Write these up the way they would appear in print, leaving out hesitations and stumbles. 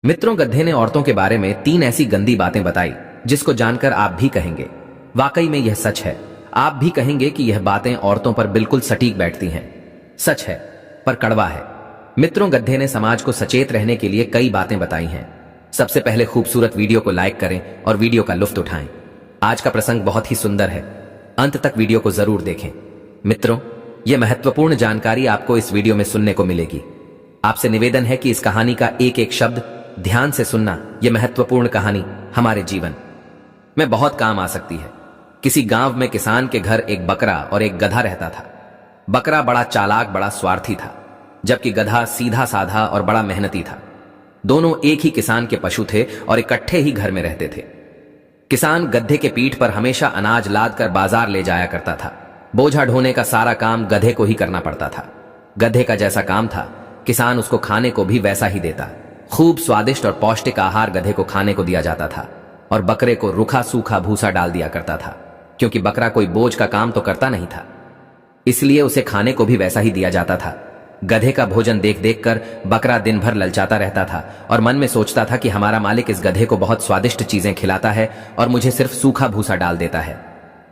मित्रों, गधे ने औरतों के बारे में 3 ऐसी गंदी बातें बताई जिसको जानकर आप भी कहेंगे वाकई में यह सच है। आप भी कहेंगे कि यह बातें औरतों पर बिल्कुल सटीक बैठती हैं। सच है पर कड़वा है। मित्रों, गधे ने समाज को सचेत रहने के लिए कई बातें बताई हैं। सबसे पहले खूबसूरत वीडियो को लाइक करें और वीडियो का लुत्फ उठाएं। आज का प्रसंग बहुत ही सुंदर है, अंत तक वीडियो को जरूर देखें। मित्रों, यह महत्वपूर्ण जानकारी आपको इस वीडियो में सुनने को मिलेगी। आपसे निवेदन है कि इस कहानी का एक एक शब्द ध्यान से सुनना। यह महत्वपूर्ण कहानी हमारे जीवन में बहुत काम आ सकती है। किसी गांव में किसान के घर एक बकरा और एक गधा रहता था। बकरा बड़ा चालाक, बड़ा स्वार्थी था, जबकि गधा सीधा साधा और बड़ा मेहनती था। दोनों एक ही किसान के पशु थे और इकट्ठे ही घर में रहते थे। किसान गधे के पीठ पर हमेशा अनाज लाद कर बाजार ले जाया करता था। बोझा ढोने का सारा काम गधे को ही करना पड़ता था। गधे का जैसा काम था, किसान उसको खाने को भी वैसा ही देता। खूब स्वादिष्ट और पौष्टिक आहार गधे को खाने को दिया जाता था और बकरे को रूखा सूखा भूसा डाल दिया करता था, क्योंकि बकरा कोई बोझ का काम तो करता नहीं था, इसलिए उसे खाने को भी वैसा ही दिया जाता था। गधे का भोजन देख देख कर बकरा दिन भर ललचाता रहता था और मन में सोचता था कि हमारा मालिक इस गधे को बहुत स्वादिष्ट चीजें खिलाता है और मुझे सिर्फ सूखा भूसा डाल देता है।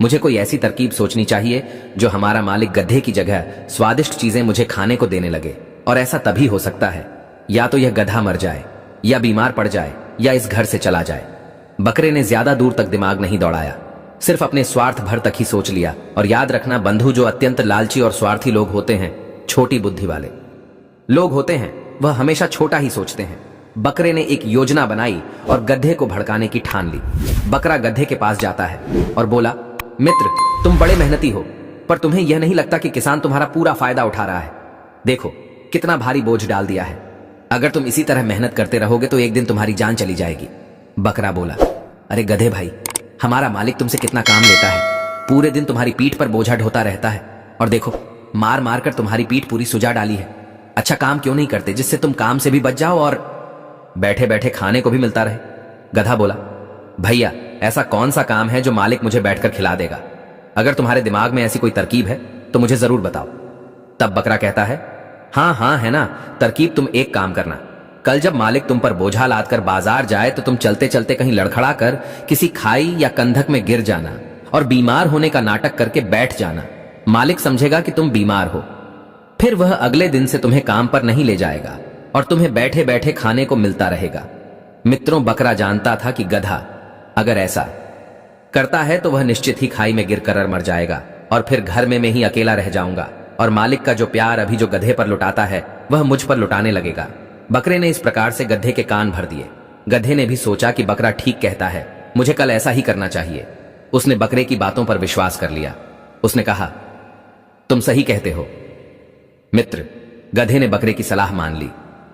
मुझे कोई ऐसी तरकीब सोचनी चाहिए जो हमारा मालिक गधे की जगह स्वादिष्ट चीजें मुझे खाने को देने लगे। और ऐसा तभी हो सकता है या तो यह गधा मर जाए, या बीमार पड़ जाए, या इस घर से चला जाए। बकरे ने ज्यादा दूर तक दिमाग नहीं दौड़ाया, सिर्फ अपने स्वार्थ भर तक ही सोच लिया। और याद रखना बंधु, जो अत्यंत लालची और स्वार्थी लोग होते हैं, छोटी बुद्धि वाले लोग होते हैं, वह हमेशा छोटा ही सोचते हैं। बकरे ने एक योजना बनाई और गधे को भड़काने की ठान ली। बकरा गधे के पास जाता है और बोला, मित्र, तुम बड़े मेहनती हो, पर तुम्हें यह नहीं लगता कि किसान तुम्हारा पूरा फायदा उठा रहा है? देखो कितना भारी बोझ डाल दिया है। अगर तुम इसी तरह मेहनत करते रहोगे तो एक दिन तुम्हारी जान चली जाएगी। बकरा बोला, अरे गधे भाई, हमारा मालिक तुमसे कितना काम लेता है। पूरे दिन तुम्हारी पीठ पर बोझा ढोता रहता है और देखो मार मार कर तुम्हारी पीठ पूरी सुजा डाली है। अच्छा काम क्यों नहीं करते जिससे तुम काम से भी बच जाओ और बैठे बैठे खाने को भी मिलता रहे? गधा बोला, भैया, ऐसा कौन सा काम है जो मालिक मुझे बैठकर खिला देगा? अगर तुम्हारे दिमाग में ऐसी कोई तरकीब है तो मुझे जरूर बताओ। तब बकरा कहता है, हाँ हाँ है ना तरकीब। तुम एक काम करना, कल जब मालिक तुम पर बोझा लादकर बाजार जाए तो तुम चलते चलते कहीं लड़खड़ा कर किसी खाई या कंधक में गिर जाना और बीमार होने का नाटक करके बैठ जाना। मालिक समझेगा कि तुम बीमार हो, फिर वह अगले दिन से तुम्हें काम पर नहीं ले जाएगा और तुम्हें बैठे बैठे खाने को मिलता रहेगा। मित्रों, बकरा जानता था कि गधा अगर ऐसा करता है तो वह निश्चित ही खाई में गिरकर मर जाएगा और फिर घर में मैं ही अकेला रह जाऊंगा और मालिक का जो प्यार अभी जो गधे पर लुटाता है वह मुझ पर लुटाने लगेगा। बकरे ने इस प्रकार से गधे के कान भर दिए। गधे ने भी सोचा कि बकरा ठीक कहता है, मुझे कल ऐसा ही करना चाहिए। उसने बकरे की बातों पर विश्वास कर लिया। उसने कहा, तुम सही कहते हो मित्र। गधे ने बकरे की सलाह मान ली।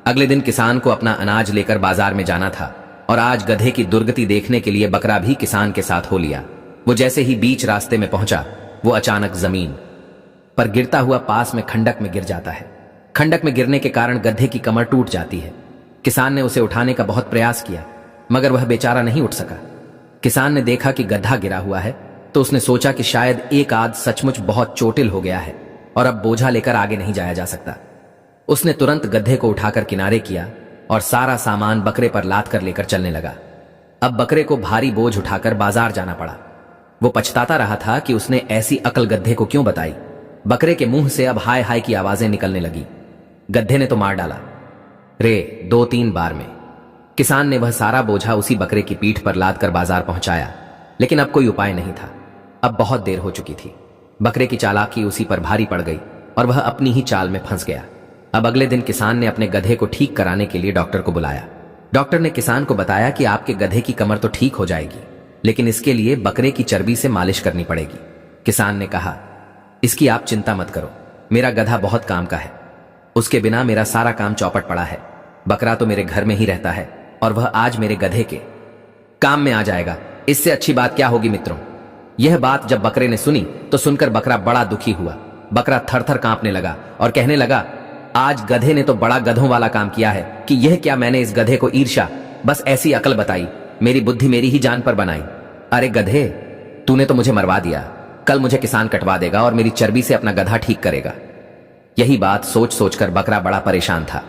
अगले दिन किसान को अपना अनाज लेकर बाजार में जाना था और आज गधे की दुर्गति देखने के लिए बकरा भी किसान के साथ हो लिया। वो जैसे ही बीच रास्ते में पहुंचा, वो अचानक जमीन पर गिरता हुआ पास में खंडक में गिर जाता है। खंडक में गिरने के कारण गधे की कमर टूट जाती है। किसान ने उसे उठाने का बहुत प्रयास किया, मगर वह बेचारा नहीं उठ सका। किसान ने देखा कि गधा गिरा हुआ है तो उसने सोचा कि शायद एक आध सचमुच बहुत चोटिल हो गया है और अब बोझा लेकर आगे नहीं जाया जा सकता। उसने तुरंत गधे को उठाकर किनारे किया और सारा सामान बकरे पर लाद कर लेकर चलने लगा। अब बकरे को भारी बोझ उठाकर बाजार जाना पड़ा। वो पछताता रहा था कि उसने ऐसी अकल गधे को क्यों बताई। बकरे के मुंह से अब हाय हाय की आवाजें निकलने लगी। गधे ने तो मार डाला रे 2-3 बार में। किसान ने वह सारा बोझा उसी बकरे की पीठ पर लाद कर बाजार पहुंचाया, लेकिन अब कोई उपाय नहीं था। अब बहुत देर हो चुकी थी। बकरे की चालाकी उसी पर भारी पड़ गई और वह अपनी ही चाल में फंस गया। अब अगले दिन किसान ने अपने गधे को ठीक कराने के लिए डॉक्टर को बुलाया। डॉक्टर ने किसान को बताया कि आपके गधे की कमर तो ठीक हो जाएगी, लेकिन इसके लिए बकरे की चर्बी से मालिश करनी पड़ेगी। किसान ने कहा, इसकी आप चिंता मत करो, मेरा गधा बहुत काम का है, उसके बिना मेरा सारा काम चौपट पड़ा है। बकरा तो मेरे घर में ही रहता है और वह आज मेरे गधे के काम में आ जाएगा। इससे अच्छी बात क्या होगी मित्रों? यह बात जब बकरे ने सुनी तो सुनकर बकरा बड़ा दुखी हुआ। बकरा थर थर कांपने लगा और कहने लगा, आज गधे ने तो बड़ा गधों वाला काम किया है कि यह क्या मैंने इस गधे को ईर्ष्या बस ऐसी अकल बताई, मेरी बुद्धि मेरी ही जान पर बनाई। अरे गधे, तूने तो मुझे मरवा दिया। कल मुझे किसान कटवा देगा और मेरी चर्बी से अपना गधा ठीक करेगा। यही बात सोच सोचकर बकरा बड़ा परेशान था।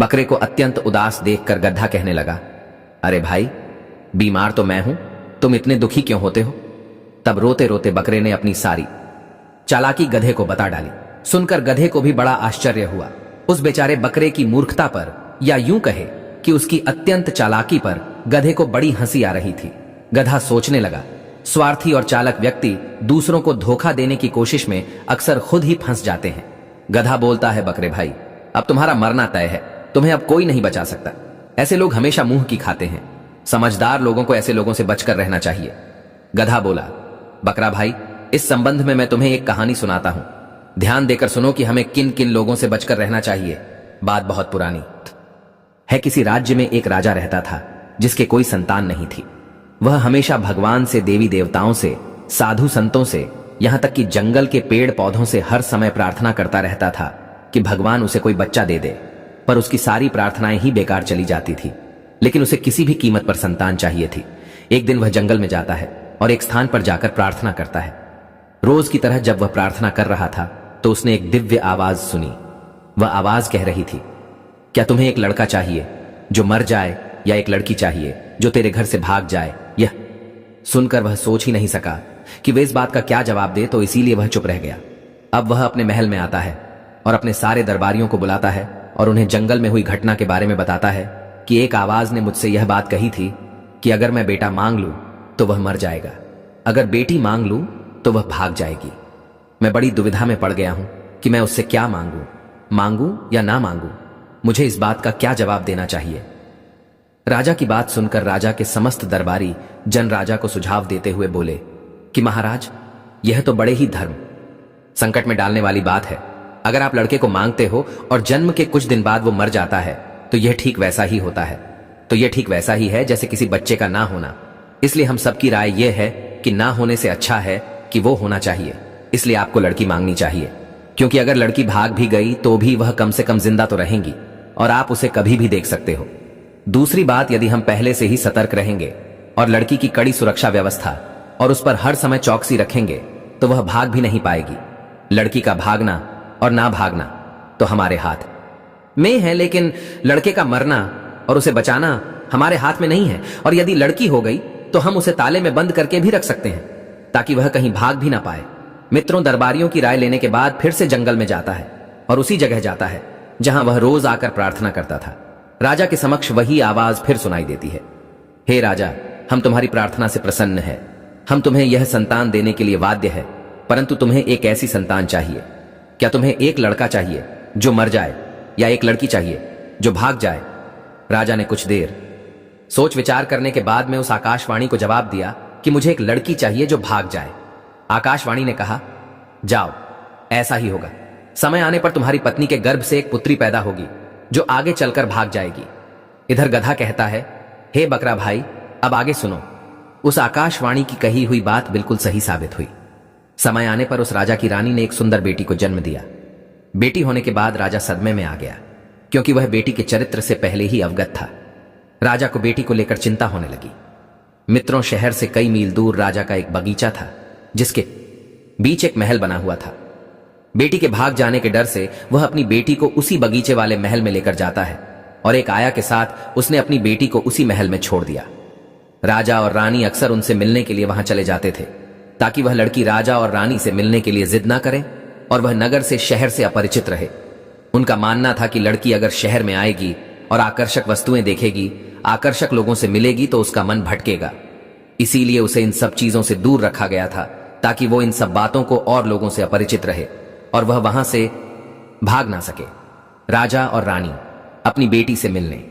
बकरे को अत्यंत उदास देखकर गधा कहने लगा, अरे भाई, बीमार तो मैं हूं, तुम इतने दुखी क्यों होते हो? तब रोते रोते बकरे ने अपनी सारी चालाकी गधे को बता डाली। सुनकर गधे को भी बड़ा आश्चर्य हुआ। उस बेचारे बकरे की मूर्खता पर, या यूं कहे कि उसकी अत्यंत चालाकी पर गधे को बड़ी हंसी आ रही थी। गधा सोचने लगा, स्वार्थी और चालक व्यक्ति दूसरों को धोखा देने की कोशिश में अक्सर खुद ही फंस जाते हैं। गधा बोलता है, बकरे भाई, अब तुम्हारा मरना तय है, तुम्हें अब कोई नहीं बचा सकता। ऐसे लोग हमेशा मुंह की खाते हैं। समझदार लोगों को ऐसे लोगों से बचकर रहना चाहिए। गधा बोला, बकरा भाई, इस संबंध में मैं तुम्हें एक कहानी सुनाता हूं। ध्यान देकर सुनो कि हमें किन किन लोगों से बचकर रहना चाहिए। बात बहुत पुरानी है। किसी राज्य में एक राजा रहता था जिसके कोई संतान नहीं थी। वह हमेशा भगवान से, देवी देवताओं से, साधु संतों से, यहां तक कि जंगल के पेड़ पौधों से हर समय प्रार्थना करता रहता था कि भगवान उसे कोई बच्चा दे दे। पर उसकी सारी प्रार्थनाएं ही बेकार चली जाती थी। लेकिन उसे किसी भी कीमत पर संतान चाहिए थी। एक दिन वह जंगल में जाता है और एक स्थान पर जाकर प्रार्थना करता है। रोज की तरह जब वह प्रार्थना कर रहा था तो उसने एक दिव्य आवाज सुनी। वह आवाज कह रही थी, क्या तुम्हें एक लड़का चाहिए जो मर जाए, या एक लड़की चाहिए जो तेरे घर से भाग जाए? यह सुनकर वह सोच ही नहीं सका कि वे इस बात का क्या जवाब दे, तो इसीलिए वह चुप रह गया। अब वह अपने महल में आता है और अपने सारे दरबारियों को बुलाता है और उन्हें जंगल में हुई घटना के बारे में बताता है कि एक आवाज ने मुझसे यह बात कही थी कि अगर मैं बेटा मांग लूं तो वह मर जाएगा, अगर बेटी मांग लूं तो वह भाग जाएगी। मैं बड़ी दुविधा में पड़ गया हूं कि मैं उससे क्या मांगूं या ना मांगूं। मुझे इस बात का क्या जवाब देना चाहिए? राजा की बात सुनकर राजा के समस्त दरबारी जन राजा को सुझाव देते हुए बोले कि महाराज, यह तो बड़े ही धर्म संकट में डालने वाली बात है। अगर आप लड़के को मांगते हो और जन्म के कुछ दिन बाद वो मर जाता है तो यह ठीक वैसा ही होता है। तो यह ठीक वैसा ही है जैसे किसी बच्चे का ना होना। इसलिए हम सबकी राय यह है कि ना होने से अच्छा है कि वो होना चाहिए। इसलिए आपको लड़की मांगनी चाहिए, क्योंकि अगर लड़की भाग भी गई तो भी वह कम से कम जिंदा तो रहेंगी और आप उसे कभी भी देख सकते हो। दूसरी बात, यदि हम पहले से ही सतर्क रहेंगे और लड़की की कड़ी सुरक्षा व्यवस्था और उस पर हर समय चौकसी रखेंगे तो वह भाग भी नहीं पाएगी। लड़की का भागना और ना भागना तो हमारे हाथ में है, लेकिन लड़के का मरना और उसे बचाना हमारे हाथ में नहीं है। और यदि लड़की हो गई तो हम उसे ताले में बंद करके भी रख सकते हैं ताकि वह कहीं भाग भी ना पाए। मित्रों, दरबारियों की राय लेने के बाद फिर से जंगल में जाता है और उसी जगह जाता है जहां वह रोज आकर प्रार्थना करता था। राजा के समक्ष वही आवाज फिर सुनाई देती है, हे राजा, हम तुम्हारी प्रार्थना से प्रसन्न है। हम तुम्हें यह संतान देने के लिए वाध्य है, परंतु तुम्हें एक ऐसी संतान चाहिए। क्या तुम्हें एक लड़का चाहिए जो मर जाए, या एक लड़की चाहिए जो भाग जाए? राजा ने कुछ देर सोच विचार करने के बाद में उस आकाशवाणी को जवाब दिया कि मुझे एक लड़की चाहिए जो भाग जाए। आकाशवाणी ने कहा, जाओ, ऐसा ही होगा। समय आने पर तुम्हारी पत्नी के गर्भ से एक पुत्री पैदा होगी जो आगे चलकर भाग जाएगी। इधर गधा कहता है, हे बकरा भाई, अब आगे सुनो। उस आकाशवाणी की कही हुई बात बिल्कुल सही साबित हुई। समय आने पर उस राजा की रानी ने एक सुंदर बेटी को जन्म दिया। बेटी होने के बाद राजा सदमे में आ गया, क्योंकि वह बेटी के चरित्र से पहले ही अवगत था। राजा को बेटी को लेकर चिंता होने लगी। मित्रों, शहर से कई मील दूर राजा का एक बगीचा था जिसके बीच एक महल बना हुआ था। बेटी के भाग जाने के डर से वह अपनी बेटी को उसी बगीचे वाले महल में लेकर जाता है और एक आया के साथ उसने अपनी बेटी को उसी महल में छोड़ दिया। राजा और रानी अक्सर उनसे मिलने के लिए वहां चले जाते थे ताकि वह लड़की राजा और रानी से मिलने के लिए जिद ना करे और वह नगर से, शहर से अपरिचित रहे। उनका मानना था कि लड़की अगर शहर में आएगी और आकर्षक वस्तुएं देखेगी, आकर्षक लोगों से मिलेगी तो उसका मन भटकेगा। इसीलिए उसे इन सब चीजों से दूर रखा गया था ताकि वो इन सब बातों को और लोगों से अपरिचित रहे और वह वहां से भाग ना सके। राजा और रानी अपनी बेटी से मिलने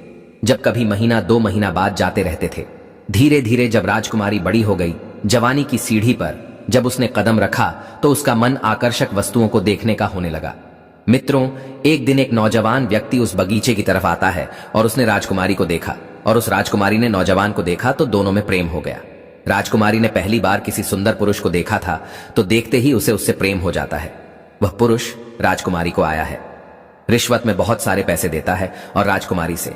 जब कभी महीना 2 महीना बाद जाते रहते थे। धीरे धीरे जब राजकुमारी बड़ी हो गई, जवानी की सीढ़ी पर जब उसने कदम रखा तो उसका मन आकर्षक वस्तुओं को देखने का होने लगा। मित्रों, एक दिन एक नौजवान व्यक्ति उस बगीचे की तरफ आता है और उसने राजकुमारी को देखा और उस राजकुमारी ने नौजवान को देखा तो दोनों में प्रेम हो गया। राजकुमारी ने पहली बार किसी सुंदर पुरुष को देखा था तो देखते ही उसे उससे प्रेम हो जाता है। वह पुरुष राजकुमारी को आया है, रिश्वत में बहुत सारे पैसे देता है और राजकुमारी से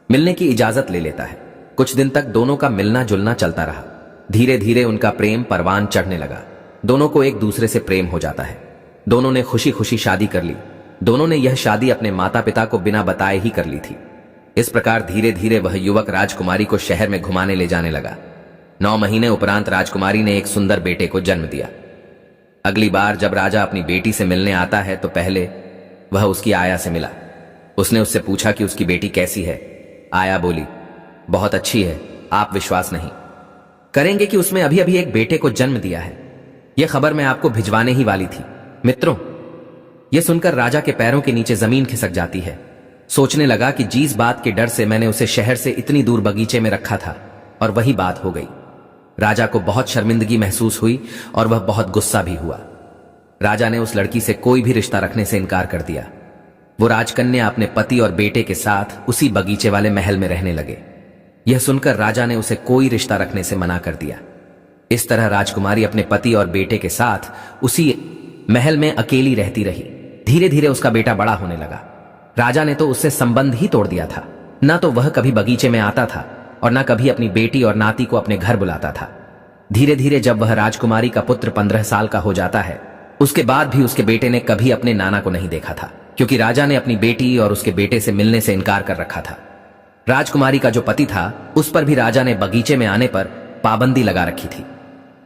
मिलने की इजाजत ले लेता है। कुछ दिन तक दोनों का मिलना जुलना चलता रहा। धीरे धीरे उनका प्रेम परवान चढ़ने लगा। दोनों को एक दूसरे से प्रेम हो जाता है। दोनों ने खुशी खुशी शादी कर ली। दोनों ने यह शादी अपने माता पिता को बिना बताए ही कर ली थी। इस प्रकार धीरे धीरे वह युवक राजकुमारी को शहर में घुमाने ले जाने लगा। 9 महीने उपरांत राजकुमारी ने एक सुंदर बेटे को जन्म दिया। अगली बार जब राजा अपनी बेटी से मिलने आता है तो पहले वह उसकी आया से मिला। उसने उससे पूछा कि उसकी बेटी कैसी है। आया बोली, बहुत अच्छी है, आप विश्वास नहीं करेंगे कि उसमें अभी अभी एक बेटे को जन्म दिया है। यह खबर मैं आपको भिजवाने ही वाली थी। मित्रों, यह सुनकर राजा के पैरों के नीचे जमीन खिसक जाती है। सोचने लगा कि जिस बात के डर से मैंने उसे शहर से इतनी दूर बगीचे में रखा था और वही बात हो गई। राजा को बहुत शर्मिंदगी महसूस हुई और वह बहुत गुस्सा भी हुआ। राजा ने उस लड़की से कोई भी रिश्ता रखने से इनकार कर दिया। वो राजकन्या अपने पति और बेटे के साथ उसी बगीचे वाले महल में रहने लगे। यह सुनकर राजा ने उसे कोई रिश्ता रखने से मना कर दिया। इस तरह राजकुमारी अपने पति और बेटे के साथ उसी महल में अकेली रहती रही। धीरे धीरे उसका बेटा बड़ा होने लगा। राजा ने तो उससे संबंध ही तोड़ दिया था। न तो वह कभी बगीचे में आता था और न कभी अपनी बेटी और नाती को अपने घर बुलाता था। धीरे धीरे जब वह राजकुमारी का पुत्र 15 साल का हो जाता है, उसके बाद भी उसके बेटे ने कभी अपने नाना को नहीं देखा था, क्योंकि राजा ने अपनी बेटी और उसके बेटे से मिलने से इनकार कर रखा था। राजकुमारी का जो पति था, उस पर भी राजा ने बगीचे में आने पर पाबंदी लगा रखी थी।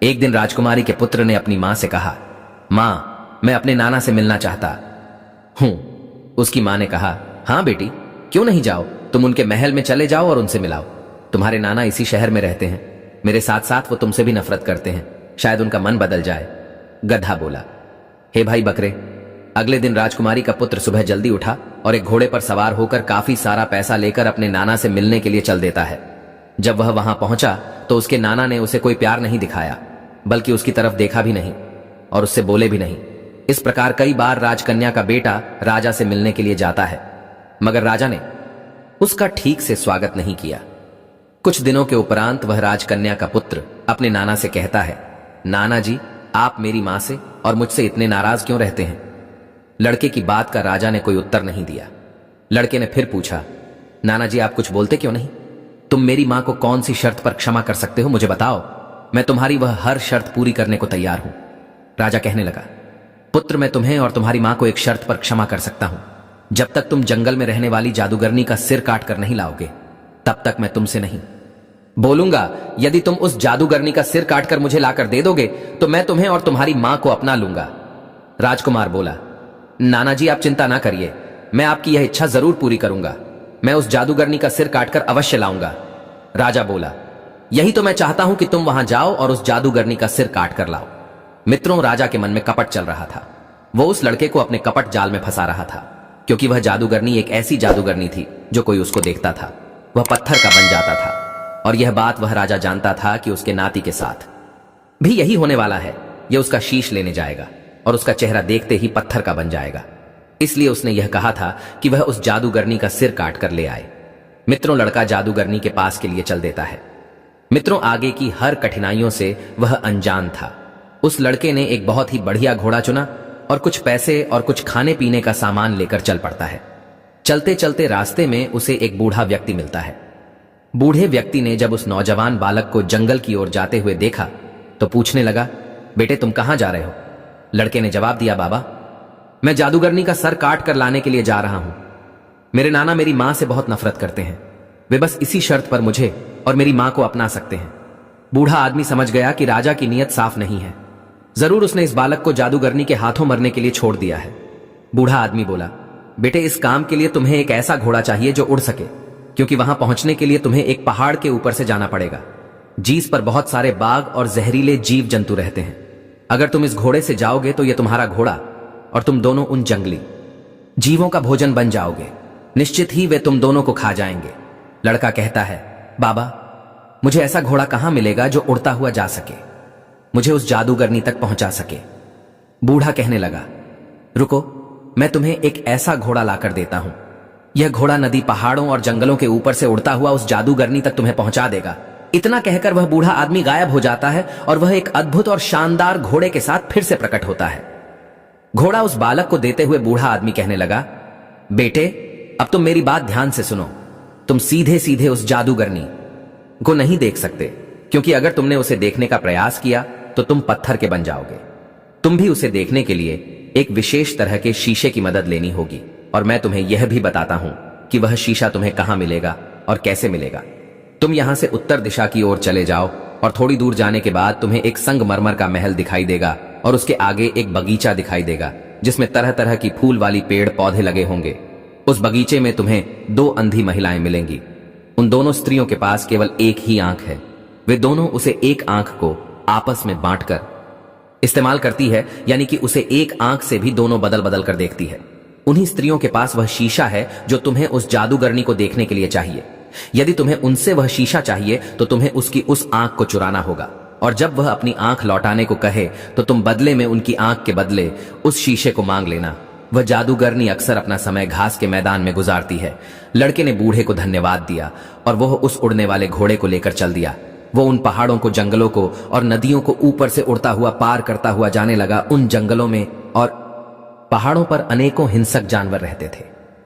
एक दिन राजकुमारी के पुत्र ने अपनी मां से कहा, मां, मैं अपने नाना से मिलना चाहता हूं। उसकी मां ने कहा, हां बेटी, क्यों नहीं जाओ, तुम उनके महल में चले जाओ और उनसे मिलाओ। तुम्हारे नाना इसी शहर में रहते हैं। मेरे साथ साथ वो तुमसे भी नफरत करते हैं, शायद उनका मन बदल जाए। गधा बोला, हे भाई बकरे। अगले दिन राजकुमारी का पुत्र सुबह जल्दी उठा और एक घोड़े पर सवार होकर काफी सारा पैसा लेकर अपने नाना से मिलने के लिए चल देता है। जब वह वहां पहुंचा तो उसके नाना ने उसे कोई प्यार नहीं दिखाया, बल्कि उसकी तरफ देखा भी नहीं और उससे बोले भी नहीं। इस प्रकार कई बार राजकन्या का बेटा राजा से मिलने के लिए जाता है, मगर राजा ने उसका ठीक से स्वागत नहीं किया। कुछ दिनों के उपरांत वह राजकन्या का पुत्र अपने नाना से कहता है, नाना जी, आप मेरी मां से और मुझसे इतने नाराज क्यों रहते हैं? लड़के की बात का राजा ने कोई उत्तर नहीं दिया। लड़के ने फिर पूछा, नाना जी, आप कुछ बोलते क्यों नहीं? तुम मेरी मां को कौन सी शर्त पर क्षमा कर सकते हो, मुझे बताओ। मैं तुम्हारी वह हर शर्त पूरी करने को तैयार हूं। राजा कहने लगा, पुत्र, मैं तुम्हें और तुम्हारी मां को एक शर्त पर क्षमा कर सकता हूं। जब तक तुम जंगल में रहने वाली जादूगरनी का सिर काट कर नहीं लाओगे, तब तक मैं तुमसे नहीं बोलूंगा। यदि तुम उस जादूगरनी का सिर काटकर मुझे लाकर दे दोगे तो मैं तुम्हें और तुम्हारी मां को अपना लूंगा। राजकुमार बोला, नाना जी, आप चिंता ना करिए, मैं आपकी यह इच्छा जरूर पूरी करूंगा। मैं उस जादूगरनी का सिर काटकर अवश्य लाऊंगा। राजा बोला, यही तो मैं चाहता हूं कि तुम वहां जाओ और उस जादूगरनी का सिर काट कर लाओ। मित्रों, राजा के मन में कपट चल रहा था। वो उस लड़के को अपने कपट जाल में फंसा रहा था, क्योंकि वह जादूगरनी एक ऐसी जादूगरनी थी जो कोई उसको देखता था वह पत्थर का बन जाता था। और यह बात वह राजा जानता था कि उसके नाती के साथ भी यही होने वाला है। यह उसका शीश लेने जाएगा और उसका चेहरा देखते ही पत्थर का बन जाएगा। इसलिए उसने यह कहा था कि वह उस जादूगरनी का सिर काट कर ले आए। मित्रों, लड़का जादूगरनी के पास के लिए चल देता है। मित्रों, आगे की हर कठिनाइयों से वह अनजान था। उस लड़के ने एक बहुत ही बढ़िया घोड़ा चुना और कुछ पैसे और कुछ खाने पीने का सामान लेकर चल पड़ता है। चलते चलते रास्ते में उसे एक बूढ़ा व्यक्ति मिलता है। बूढ़े व्यक्ति ने जब उस नौजवान बालक को जंगल की ओर जाते हुए देखा तो पूछने लगा, बेटे, तुम कहां जा रहे हो? लड़के ने जवाब दिया, बाबा, मैं जादूगरनी का सर काट कर लाने के लिए जा रहा हूं। मेरे नाना मेरी मां से बहुत नफरत करते हैं। वे बस इसी शर्त पर मुझे और मेरी मां को अपना सकते हैं। बूढ़ा आदमी समझ गया कि राजा की नीयत साफ नहीं है। जरूर उसने इस बालक को जादूगरनी के हाथों मरने के लिए छोड़ दिया है। बूढ़ा आदमी बोला, बेटे, इस काम के लिए तुम्हें एक ऐसा घोड़ा चाहिए जो उड़ सके, क्योंकि वहां पहुंचने के लिए तुम्हें एक पहाड़ के ऊपर से जाना पड़ेगा, जिस पर बहुत सारे बाघ और जहरीले जीव जंतु रहते हैं। अगर तुम इस घोड़े से जाओगे तो यह तुम्हारा घोड़ा और तुम दोनों उन जंगली जीवों का भोजन बन जाओगे। निश्चित ही वे तुम दोनों को खा जाएंगे। लड़का कहता है, बाबा, मुझे ऐसा घोड़ा कहां मिलेगा जो उड़ता हुआ जा सके, मुझे उस जादूगरनी तक पहुंचा सके। बूढ़ा कहने लगा, रुको, मैं तुम्हें एक ऐसा घोड़ा लाकर देता हूं। यह घोड़ा नदी, पहाड़ों और जंगलों के ऊपर से उड़ता हुआ उस जादूगरनी तक तुम्हें पहुंचा देगा। इतना कहकर वह बूढ़ा आदमी गायब हो जाता है और वह एक अद्भुत और शानदार घोड़े के साथ फिर से प्रकट होता है। घोड़ा उस बालक को देते हुए बूढ़ा आदमी कहने लगा, बेटे, अब तुम मेरी बात ध्यान से सुनो। तुम सीधे सीधे उस जादूगरनी को नहीं देख सकते, क्योंकि अगर तुमने उसे देखने का प्रयास किया तो तुम पत्थर के बन जाओगे। तुम भी उसे देखने के लिए एक विशेष तरह के शीशे की मदद लेनी होगी, और मैं तुम्हें यह भी बताता हूं कि वह शीशा तुम्हें कहां मिलेगा और कैसे मिलेगा। तुम यहां से उत्तर दिशा की ओर चले जाओ और थोड़ी दूर जाने के बाद तुम्हें एक संगमरमर का महल दिखाई देगा और उसके आगे एक बगीचा दिखाई देगा जिसमें तरह तरह की फूल वाली पेड़ पौधे लगे होंगे। उस बगीचे में तुम्हें 2 अंधी महिलाएं मिलेंगी। उन दोनों स्त्रियों के पास केवल एक ही आंख है। वे दोनों उसे एक आंख को आपस में बांटकर इस्तेमाल करती है, यानी कि उसे एक आंख से भी दोनों बदल बदल कर देखती है। उन्हीं स्त्रियों के पास वह शीशा है जो तुम्हें उस जादूगरनी को देखने के लिए चाहिए। यदि तुम्हें उनसे वह शीशा चाहिए तो तुम्हें उसकी उस आंख को चुराना होगा, और जब वह अपनी आंख लौटाने को कहे तो तुम बदले में उनकी आंख के बदले उस शीशे को मांग लेना। वह जादूगरनी अक्सर अपना समय घास के मैदान में गुजारती है। लड़के ने बूढ़े को धन्यवाद दिया और वह उस उड़ने वाले घोड़े को लेकर चल दिया। वो उन पहाड़ों को, जंगलों को और नदियों को ऊपर से उड़ता हुआ पार करता हुआ जाने लगा। उन जंगलों में और पहाड़ों पर अनेकों हिंसक जानवर रहते थे।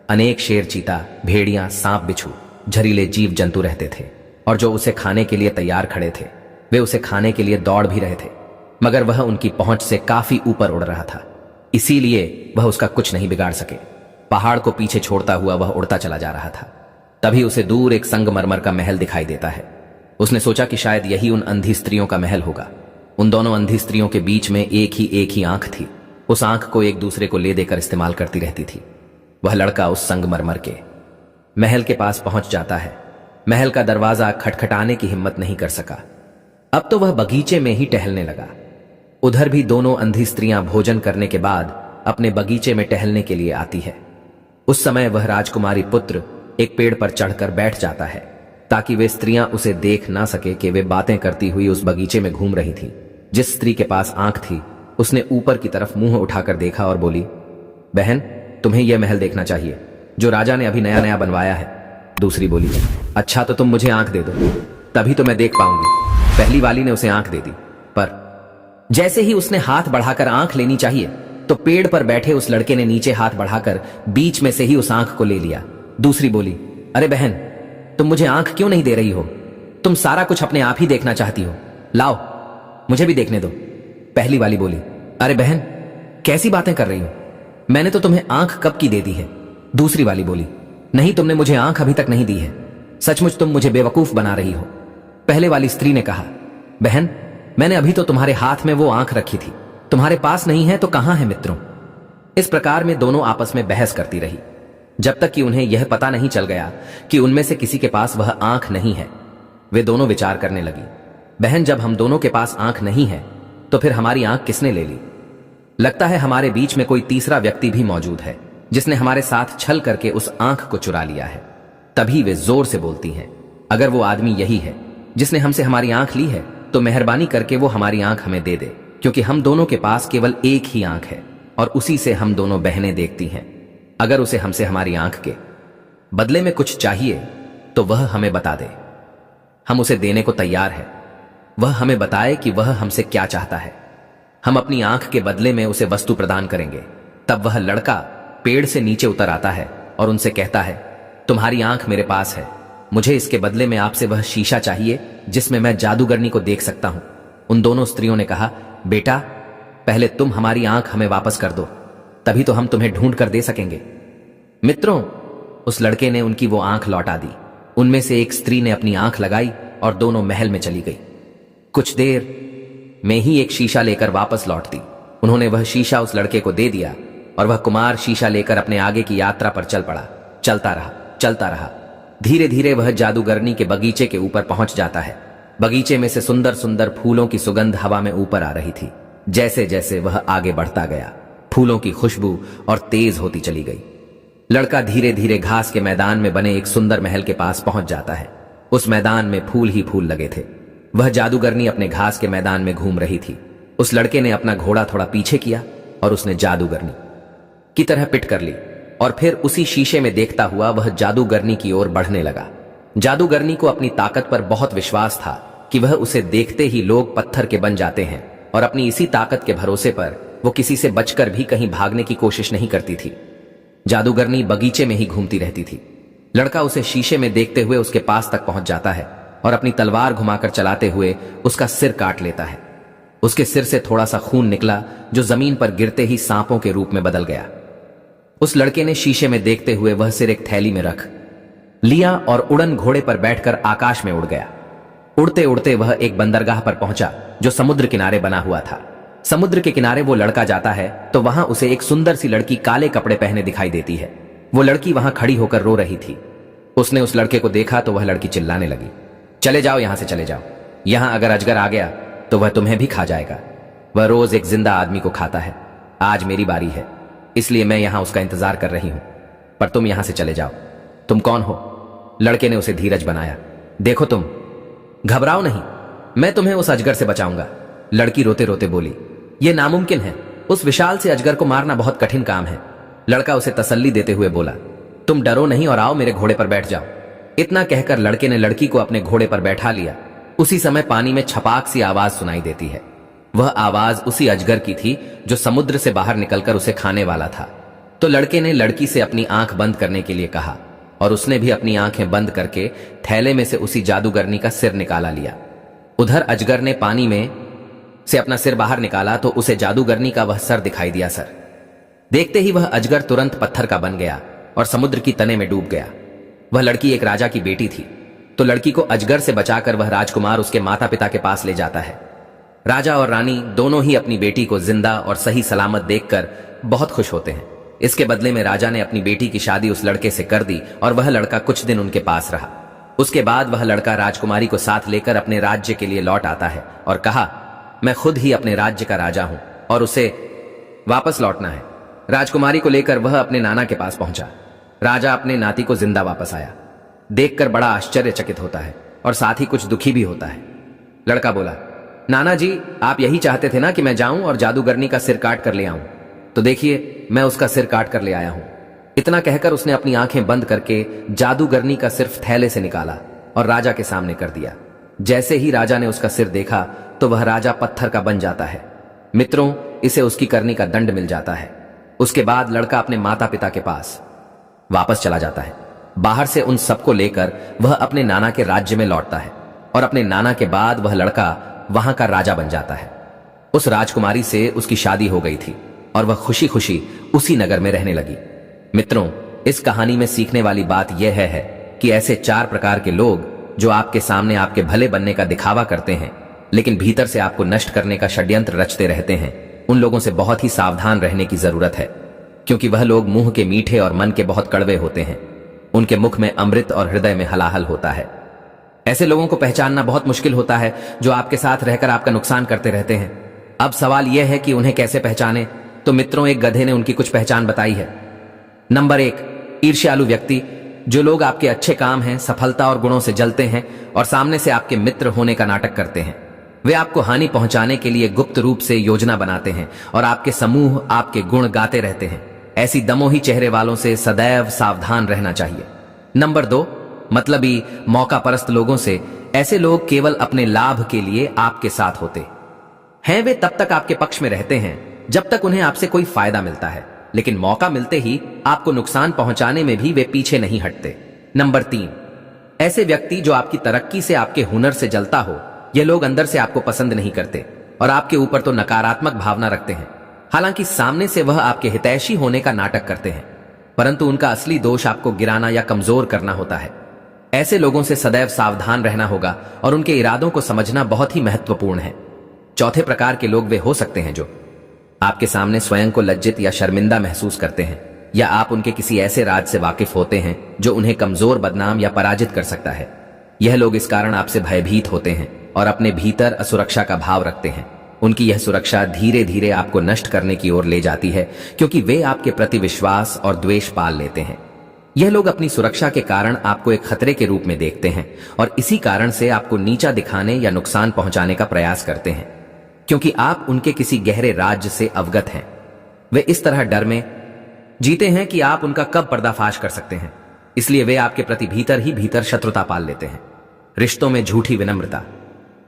अनेक शेर, चीता, भेड़ियां, सांप, बिच्छू, जहरीले जीव जंतु रहते थे, और जो उसे खाने के लिए तैयार खड़े थे वे उसे खाने के लिए दौड़ भी रहे थे, मगर वह उनकी पहुंच से काफी ऊपर उड़ रहा था, इसीलिए वह उसका कुछ नहीं बिगाड़ सके। पहाड़ को पीछे छोड़ता हुआ वह उड़ता चला जा रहा था। तभी उसे दूर एक संगमरमर का महल दिखाई देता है। उसने सोचा कि शायद यही उन अंधी स्त्रियों का महल होगा। उन दोनों अंधी स्त्रियों के बीच में एक ही आंख थी। उस आंख को एक दूसरे को ले देकर इस्तेमाल करती रहती थी। वह लड़का उस संगमरमर के महल के पास पहुंच जाता है। महल का दरवाजा खटखटाने की हिम्मत नहीं कर सका। अब तो वह बगीचे में ही टहलने लगा। उधर भी दोनों अंधी स्त्रियां भोजन करने के बाद अपने बगीचे में टहलने के लिए आती है। उस समय वह राजकुमारी पुत्र एक पेड़ पर चढ़कर बैठ जाता है ताकि वे स्त्रियां उसे देख ना सके कि वे बातें करती हुई उस बगीचे में घूम रही थी। जिस स्त्री के पास आंख थी उसने ऊपर की तरफ मुंह उठाकर देखा और बोली, बहन, तुम्हें यह महल देखना चाहिए जो राजा ने अभी नया नया बनवाया है। दूसरी बोली, अच्छा तो तुम मुझे आंख दे दो, तभी तो मैं देख पाऊंगी। पहली वाली ने उसे आंख दे दी, पर जैसे ही उसने हाथ बढ़ाकर आंख लेनी चाहिए तो पेड़ पर बैठे उस लड़के ने नीचे हाथ बढ़ाकर बीच में से ही उस आंख को ले लिया। दूसरी बोली, अरे बहन, तुम मुझे आंख क्यों नहीं दे रही हो? तुम सारा कुछ अपने आप ही देखना चाहती हो, लाओ मुझे भी देखने दो। पहली वाली बोली, अरे बहन, कैसी बातें कर रही हो? मैंने तो तुम्हें आंख कब की दे दी है। दूसरी वाली बोली, नहीं, तुमने मुझे आंख अभी तक नहीं दी है। सचमुच तुम मुझे बेवकूफ बना रही हो। पहले वाली स्त्री ने कहा, बहन, मैंने अभी तो तुम्हारे हाथ में वो आंख रखी थी, तुम्हारे पास नहीं है तो कहां है मित्रों? इस प्रकार में दोनों आपस में बहस करती रही जब तक कि उन्हें यह पता नहीं चल गया कि उनमें से किसी के पास वह आंख नहीं है। वे दोनों विचार करने लगी, बहन, जब हम दोनों के पास आंख नहीं है तो फिर हमारी आंख किसने ले ली? लगता है हमारे बीच में कोई तीसरा व्यक्ति भी मौजूद है जिसने हमारे साथ छल करके उस आंख को चुरा लिया है। तभी वे जोर से बोलती हैं, अगर वो आदमी यही है जिसने हमसे हमारी आंख ली है तो मेहरबानी करके वो हमारी आंख हमें दे दे, क्योंकि हम दोनों के पास केवल एक ही आंख है और उसी से हम दोनों बहनें देखती हैं। अगर उसे हमसे हमारी आंख के बदले में कुछ चाहिए तो वह हमें बता दे, हम उसे देने को तैयार है। वह हमें बताए कि वह हमसे क्या चाहता है, हम अपनी आंख के बदले में उसे वस्तु प्रदान करेंगे। तब वह लड़का पेड़ से नीचे उतर आता है और उनसे कहता है, तुम्हारी आंख मेरे पास है, मुझे इसके बदले में आपसे वह शीशा चाहिए जिसमें मैं जादूगरनी को देख सकता हूं। उन दोनों स्त्रियों ने कहा, बेटा, पहले तुम हमारी आंख हमें वापस कर दो, तभी तो हम तुम्हें ढूंढ कर दे सकेंगे। मित्रों, उस लड़के ने उनकी वो आंख लौटा दी। उनमें से एक स्त्री ने अपनी आंख लगाई और दोनों महल में चली गई। कुछ देर में ही एक शीशा लेकर वापस लौटती। उन्होंने वह शीशा उस लड़के को दे दिया और वह कुमार शीशा लेकर अपने आगे की यात्रा पर चल पड़ा। चलता रहा। धीरे धीरे वह जादूगरनी के बगीचे के ऊपर पहुंच जाता है। बगीचे में से सुंदर सुंदर फूलों की सुगंध हवा में ऊपर आ रही थी। जैसे जैसे वह आगे बढ़ता गया, फूलों की खुशबू और तेज होती चली गई। लड़का धीरे धीरे घास के मैदान में बने एक सुंदर महल के पास पहुंच जाता है। उस मैदान में फूल ही फूल लगे थे। वह जादूगरनी अपने घास के मैदान में घूम रही थी। उस लड़के ने अपना घोड़ा थोड़ा पीछे किया और उसने जादूगरनी की तरह पिट कर ली और फिर उसी शीशे में देखता हुआ वह जादूगरनी की ओर बढ़ने लगा। जादूगरनी को अपनी ताकत पर बहुत विश्वास था कि वह उसे देखते ही लोग पत्थर के बन जाते हैं, और अपनी इसी ताकत के भरोसे पर वो किसी से बचकर भी कहीं भागने की कोशिश नहीं करती थी। जादूगरनी बगीचे में ही घूमती रहती थी। लड़का उसे शीशे में देखते हुए उसके पास तक पहुंच जाता है और अपनी तलवार घुमाकर चलाते हुए उसका सिर काट लेता है। उसके सिर से थोड़ा सा खून निकला जो जमीन पर गिरते ही सांपों के रूप में बदल गया। उस लड़के ने शीशे में देखते हुए वह सिर एक थैली में रख लिया और उड़न घोड़े पर बैठकर आकाश में उड़ गया। उड़ते उड़ते वह एक बंदरगाह पर पहुंचा जो समुद्र किनारे बना हुआ था। समुद्र के किनारे वो लड़का जाता है तो वहां उसे एक सुंदर सी लड़की काले कपड़े पहने दिखाई देती है। वो लड़की वहां खड़ी होकर रो रही थी। उसने उस लड़के को देखा तो वह लड़की चिल्लाने लगी, चले जाओ, यहां से चले जाओ। यहां अगर अजगर आ गया तो वह तुम्हें भी खा जाएगा। वह रोज एक जिंदा आदमी को खाता है। आज मेरी बारी है, इसलिए मैं यहां उसका इंतजार कर रही हूं, पर तुम यहां से चले जाओ। तुम कौन हो? लड़के ने उसे धीरज बनाया। देखो तुम घबराओ नहीं, मैं तुम्हें उस अजगर से बचाऊंगा। लड़की रोते रोते बोली, यह नामुमकिन है, उस विशाल से अजगर को मारना बहुत कठिन काम है। लड़का उसे तसल्ली देते हुए बोला, तुम डरो नहीं और आओ मेरे घोड़े पर बैठ जाओ। इतना कहकर लड़के ने लड़की को अपने घोड़े पर बैठा लिया। उसी समय पानी में छपाक सी आवाज सुनाई देती है। वह आवाज उसी अजगर की थी जो समुद्र से बाहर निकलकर उसे खाने वाला था। तो लड़के ने लड़की से अपनी आंख बंद करने के लिए कहा और उसने भी अपनी आंखें बंद करके थैले में से उसी जादूगरनी का सिर निकाला लिया। उधर अजगर ने पानी में से अपना सिर बाहर निकाला तो उसे जादूगरनी का वह सर दिखाई दिया। सर देखते ही वह अजगर तुरंत पत्थर का बन गया और समुद्र की तने में डूब गया। वह लड़की एक राजा की बेटी थी, तो लड़की को अजगर से बचाकर वह राजकुमार उसके माता पिता के पास ले जाता है। राजा और रानी दोनों ही अपनी बेटी को जिंदा और सही सलामत देखकर बहुत खुश होते हैं। इसके बदले में राजा ने अपनी बेटी की शादी उस लड़के से कर दी और वह लड़का कुछ दिन उनके पास रहा। उसके बाद वह लड़का राजकुमारी को साथ लेकर अपने राज्य के लिए लौट आता है और कहा, मैं खुद ही अपने राज्य का राजा हूं और उसे वापस लौटना है। राजकुमारी को लेकर वह अपने नाना के पास पहुंचा। राजा अपने नाती को जिंदा वापस आया देखकर बड़ा आश्चर्यचकित होता है और साथ ही कुछ दुखी भी होता है। लड़का बोला, नाना जी, आप यही चाहते थे ना कि मैं जाऊं और जादूगरनी का सिर काट कर ले आऊं, तो देखिए मैं उसका सिर काट कर ले आया हूं। इतना कहकर उसने अपनी आंखें बंद करके जादूगरनी का सिर्फ थैले से निकाला और राजा के सामने कर दिया। जैसे ही राजा ने उसका सिर देखा तो वह राजा पत्थर का बन जाता है। मित्रों, इसे उसकी करनी का दंड मिल जाता है। उसके बाद लड़का अपने माता पिता के पास वापस चला जाता है। बाहर से उन सबको लेकर वह अपने नाना के राज्य में लौटता है और अपने नाना के बाद वह लड़का वहां का राजा बन जाता है। उस राजकुमारी से उसकी शादी हो गई थी और वह खुशी खुशी उसी नगर में रहने लगी। मित्रों, इस कहानी में सीखने वाली बात यह है कि ऐसे 4 प्रकार के लोग जो आपके सामने आपके भले बनने का दिखावा करते हैं लेकिन भीतर से आपको नष्ट करने का षड्यंत्र रचते रहते हैं, उन लोगों से बहुत ही सावधान रहने की जरूरत है, क्योंकि वह लोग मुंह के मीठे और मन के बहुत कड़वे होते हैं। उनके मुख में अमृत और हृदय में हलाहल होता है। ऐसे लोगों को पहचानना बहुत मुश्किल होता है जो आपके साथ रहकर आपका नुकसान करते रहते हैं। अब सवाल यह है कि उन्हें कैसे पहचाने। तो मित्रों, एक गधे ने उनकी कुछ पहचान बताई है। नंबर 1, ईर्ष्यालु व्यक्ति। जो लोग आपके अच्छे काम हैं, सफलता और गुणों से जलते हैं और सामने से आपके मित्र होने का नाटक करते हैं। वे आपको हानि पहुंचाने के लिए गुप्त रूप से योजना बनाते हैं और आपके समूह आपके गुण गाते रहते हैं। ऐसी दमोही चेहरे वालों से सदैव सावधान रहना चाहिए। नंबर 2, मतलबी मौका परस्त लोगों से। ऐसे लोग केवल अपने लाभ के लिए आपके साथ होते हैं। वे तब तक आपके पक्ष में रहते हैं जब तक उन्हें आपसे कोई फायदा मिलता है, लेकिन मौका मिलते ही आपको नुकसान पहुंचाने में भी वे पीछे नहीं हटते। नंबर 3, ऐसे व्यक्ति जो आपकी तरक्की से, आपके हुनर से जलता हो। ये लोग अंदर से आपको पसंद नहीं करते और आपके ऊपर तो नकारात्मक भावना रखते हैं। हालांकि सामने से वह आपके हितैषी होने का नाटक करते हैं, परंतु उनका असली दोष आपको गिराना या कमजोर करना होता है। ऐसे लोगों से सदैव सावधान रहना होगा और उनके इरादों को समझना बहुत ही महत्वपूर्ण है। चौथे प्रकार के लोग वे हो सकते हैं जो आपके सामने स्वयं को लज्जित या शर्मिंदा महसूस करते हैं, या आप उनके किसी ऐसे राज से वाकिफ होते हैं जो उन्हें कमजोर, बदनाम या पराजित कर सकता है। यह लोग इस कारण आपसे भयभीत होते हैं और अपने भीतर असुरक्षा का भाव रखते हैं। उनकी यह सुरक्षा धीरे धीरे आपको नष्ट करने की ओर ले जाती है, क्योंकि वे आपके प्रति विश्वास और द्वेष पाल लेते हैं। यह लोग अपनी सुरक्षा के कारण आपको एक खतरे के रूप में देखते हैं और इसी कारण से आपको नीचा दिखाने या नुकसान पहुंचाने का प्रयास करते हैं, क्योंकि आप उनके किसी गहरे राज से अवगत हैं। वे इस तरह डर में जीते हैं कि आप उनका कब पर्दाफाश कर सकते हैं, इसलिए वे आपके प्रति भीतर ही भीतर शत्रुता पाल लेते हैं। रिश्तों में झूठी विनम्रता।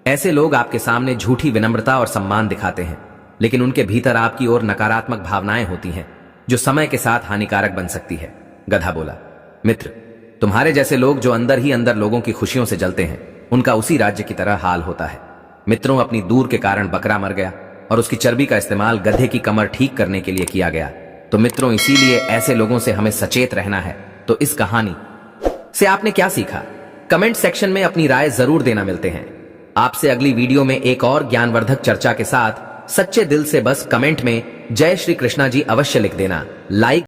ऐसे लोग आपके सामने झूठी विनम्रता और सम्मान दिखाते हैं, लेकिन उनके भीतर आपकी ओर नकारात्मक भावनाएं होती हैं जो समय के साथ हानिकारक बन सकती है। गधा बोला, मित्र, तुम्हारे जैसे लोग जो अंदर ही अंदर लोगों की खुशियों से जलते हैं, उनका उसी राज्य की तरह हाल होता है। मित्रों, अपनी दूर के कारण बकरा मर गया और उसकी चर्बी का इस्तेमाल गधे की कमर ठीक करने के लिए किया गया। तो मित्रों, इसीलिए ऐसे लोगों से हमें सचेत रहना है। तो इस कहानी से आपने क्या सीखा? कमेंट सेक्शन में अपनी राय जरूर देना। मिलते हैं आपसे अगली वीडियो में एक और ज्ञानवर्धक चर्चा के साथ। सच्चे दिल से बस कमेंट में जय श्री कृष्णा जी अवश्य लिख देना। लाइक